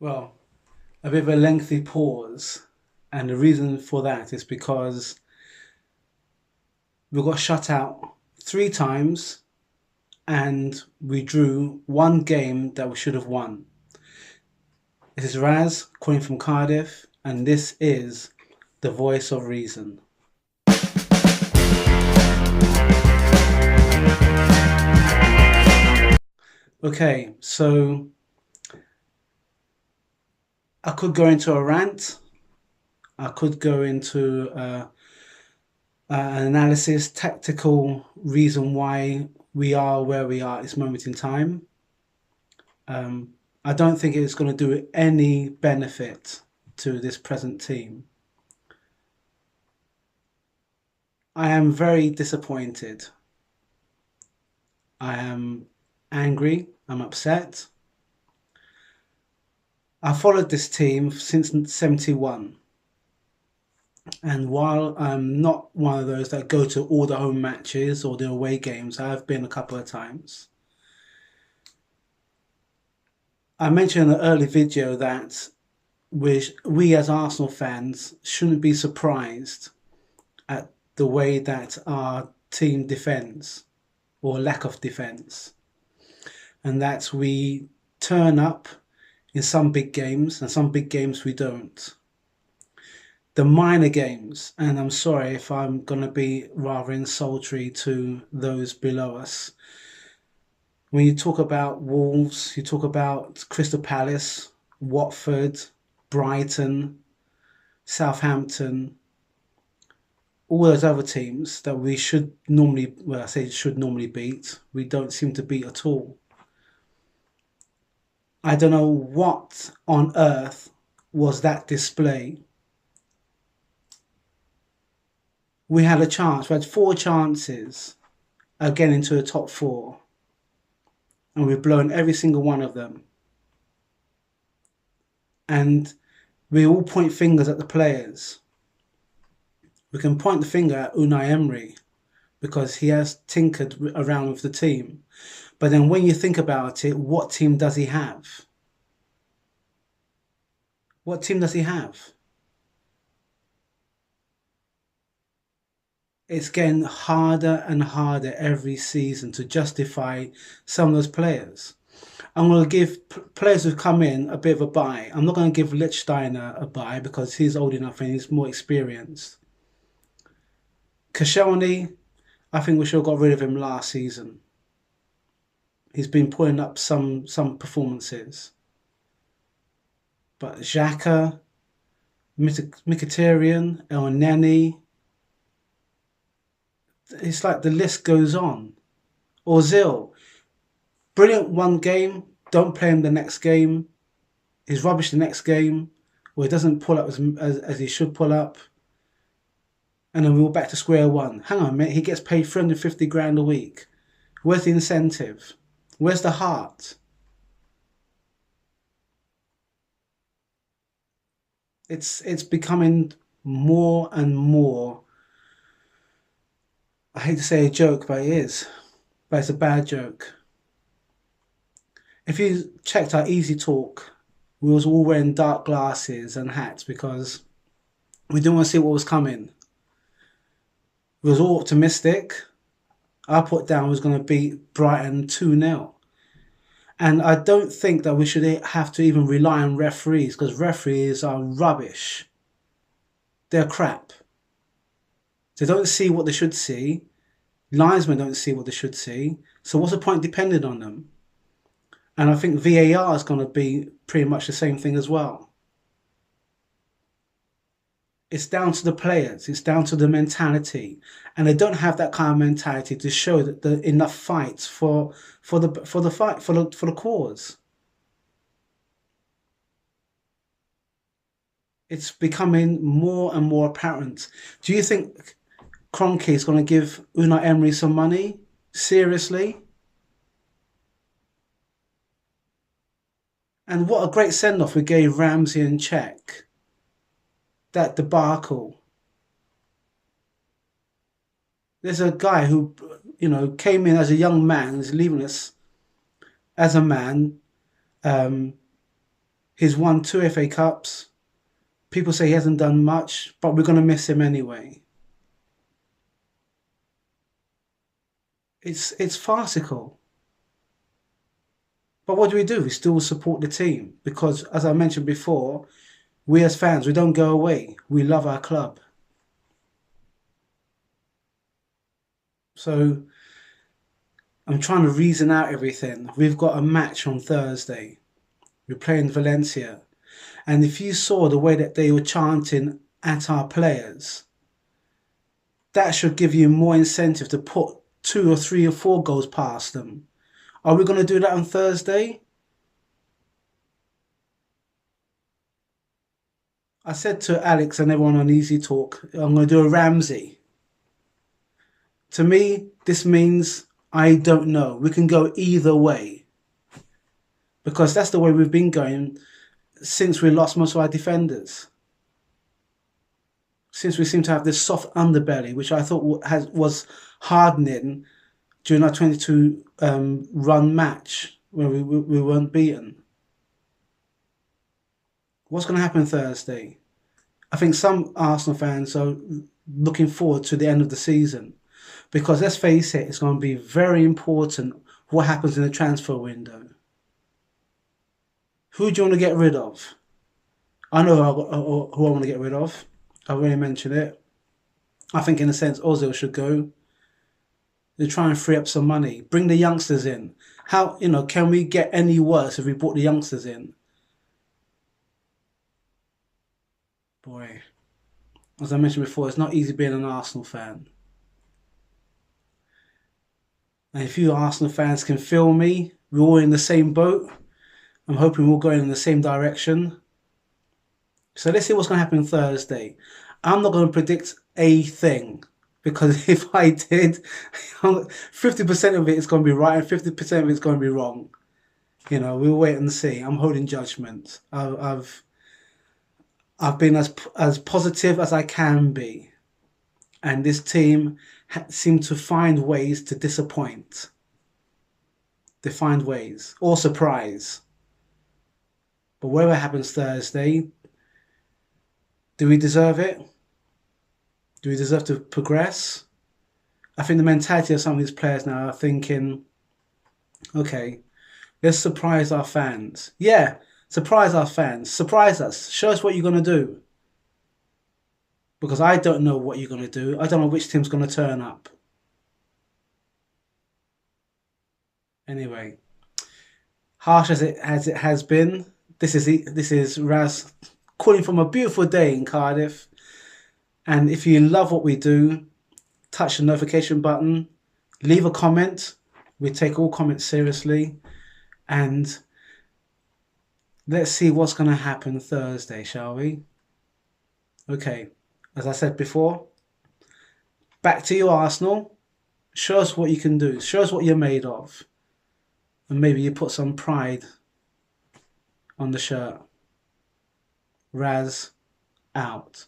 Well, a bit of a lengthy pause, and the reason for that is because we got shut out 3 times and we drew one game that we should have won. This is Raz calling from Cardiff, and this is the voice of reason. Okay, so I could go into a rant. I could go into an analysis, tactical reason why we are where we are at this moment in time. I don't think it's going to do any benefit to this present team. I am very disappointed. I am angry. I'm upset. I followed this team since 71. And while I'm not one of those that go to all the home matches or the away games, I have been a couple of times. I mentioned in an early video that we as Arsenal fans shouldn't be surprised at the way that our team defends or lack of defence, and that we turn up in some big games and some big games we don't. The minor games, and I'm sorry if I'm going to be rather insulting to those below us, when you talk about Wolves, you talk about Crystal Palace, Watford, Brighton, Southampton, all those other teams that we should normally, well, I say should normally beat, we don't seem to beat at all. I don't know what on earth was that display. We had a chance, we had 4 chances of getting into the top 4. And we've blown every single one of them. And we all point fingers at the players. We can point the finger at Unai Emery because he has tinkered around with the team. But then when you think about it, what team does he have? What team does he have? It's getting harder and harder every season to justify some of those players. I'm going to give players who've come in a bit of a buy. I'm not going to give Lichtsteiner a buy because he's old enough and he's more experienced. Koscielny, I think we should have got rid of him last season. He's been putting up some performances. But Xhaka, Mkhitaryan, Elneny, it's like the list goes on. Ozil, brilliant one game, don't play him the next game. He's rubbish the next game, or he doesn't pull up as he should pull up. And then we're back to square one. Hang on, mate, he gets paid 350 grand a week. Where's the incentive? Where's the heart? It's becoming more and more, I hate to say a joke, but it is. But it's a bad joke. If you checked our Easy Talk, we was all wearing dark glasses and hats because we didn't want to see what was coming. We was all optimistic. I put down was going to beat Brighton 2-0. And I don't think that we should have to even rely on referees because referees are rubbish. They're crap. They don't see what they should see. Linesmen don't see what they should see. So what's the point depending on them? And I think VAR is going to be pretty much the same thing as well. It's down to the players. It's down to the mentality. And they don't have that kind of mentality to show that there are enough fights for the cause. It's becoming more and more apparent. Do you think Kroenke is going to give Unai Emery some money? Seriously? And what a great send-off we gave Ramsey and Czech. That debacle. There's a guy who, came in as a young man, is leaving us as a man, He's won 2 FA Cups. People say he hasn't done much, but we're going to miss him anyway. It's farcical. But what do? We still support the team because, as I mentioned before, we as fans, we don't go away. We love our club. So I'm trying to reason out everything. We've got a match on Thursday. We're playing Valencia. And if you saw the way that they were chanting at our players, that should give you more incentive to put 2 or 3 or 4 goals past them. Are we going to do that on Thursday? I said to Alex and everyone on Easy Talk, I'm going to do a Ramsey. To me, this means I don't know. We can go either way. Because that's the way we've been going since we lost most of our defenders. Since we seem to have this soft underbelly, which I thought was hardening during our 22 run match where we weren't beaten. What's going to happen Thursday? I think some Arsenal fans are looking forward to the end of the season because let's face it, it's going to be very important what happens in the transfer window. Who do you want to get rid of? I know who I want to get rid of. I've already mentioned it. I think in a sense Ozil should go. They try and free up some money. Bring the youngsters in. How, can we get any worse if we brought the youngsters in? Boy, as I mentioned before, it's not easy being an Arsenal fan. And if you Arsenal fans can feel me, we're all in the same boat. I'm hoping we're all going in the same direction. So let's see what's going to happen Thursday. I'm not going to predict a thing because if I did, 50% of it is going to be right and 50% of it is going to be wrong. We'll wait and see. I'm holding judgment. I've been as positive as I can be, and this team seem to find ways to disappoint. They find ways or surprise. But whatever happens Thursday, do we deserve it? Do we deserve to progress? I think the mentality of some of these players now are thinking, okay, let's surprise our fans. Yeah, surprise our fans. Surprise us. Show us what you're going to do. Because I don't know what you're going to do. I don't know which team's going to turn up. Anyway, harsh as it has been, this is Raz calling from a beautiful day in Cardiff. And if you love what we do, touch the notification button, leave a comment. We take all comments seriously. And let's see what's going to happen Thursday, shall we? Okay, as I said before, back to you, Arsenal. Show us what you can do. Show us what you're made of. And maybe you put some pride on the shirt. Raz out.